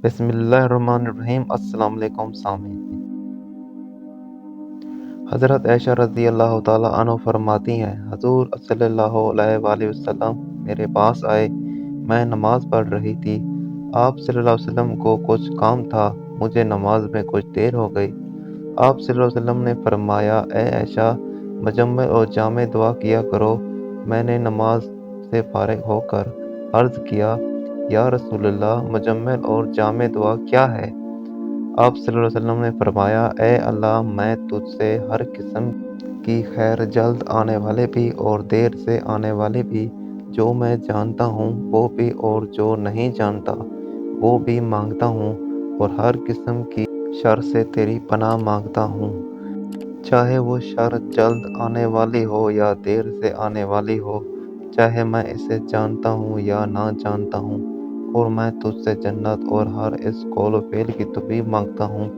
بسم اللہ الرحمن الرحیم۔ السلام علیکم سامعین۔ حضرت عائشہ رضی اللہ تعالیٰ عنہ فرماتی ہیں، حضور صلی اللہ علیہ وآلہ وسلم میرے پاس آئے، میں نماز پڑھ رہی تھی۔ آپ صلی اللہ علیہ وسلم کو کچھ کام تھا، مجھے نماز میں کچھ دیر ہو گئی۔ آپ صلی اللہ علیہ وسلم نے فرمایا، اے عائشہ، مجمع اور جامع دعا کیا کرو۔ میں نے نماز سے فارغ ہو کر عرض کیا، یا رسول اللہ، مجمع اور جامع دعا کیا ہے؟ آپ صلی اللہ علیہ وسلم نے فرمایا، اے اللہ، میں تجھ سے ہر قسم کی خیر، جلد آنے والے بھی اور دیر سے آنے والے بھی، جو میں جانتا ہوں وہ بھی اور جو نہیں جانتا وہ بھی مانگتا ہوں، اور ہر قسم کی شر سے تیری پناہ مانگتا ہوں، چاہے وہ شر جلد آنے والی ہو یا دیر سے آنے والی ہو، چاہے میں اسے جانتا ہوں یا نہ جانتا ہوں، اور میں تجھ سے جنت اور ہر اس قول و فعل کی توفیق مانگتا ہوں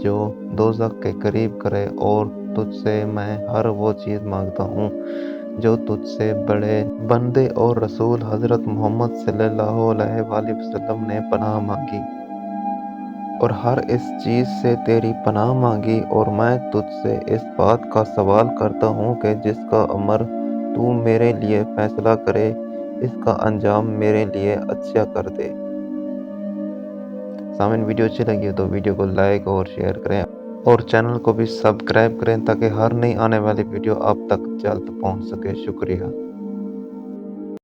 جو دوزخ کے قریب کرے، اور تجھ سے میں ہر وہ چیز مانگتا ہوں جو تجھ سے بڑے بندے اور رسول حضرت محمد صلی اللہ علیہ وآلہ وسلم نے پناہ مانگی، اور ہر اس چیز سے تیری پناہ مانگی، اور میں تجھ سے اس بات کا سوال کرتا ہوں کہ جس کا امر تو میرے لیے فیصلہ کرے، اس کا انجام میرے لیے اچھا کر دے۔ سامعین، ویڈیو اچھی لگی ہو تو ویڈیو کو لائک اور شیئر کریں، اور چینل کو بھی سبسکرائب کریں تاکہ ہر نئی آنے والی ویڈیو آپ تک جلد پہنچ سکے۔ شکریہ۔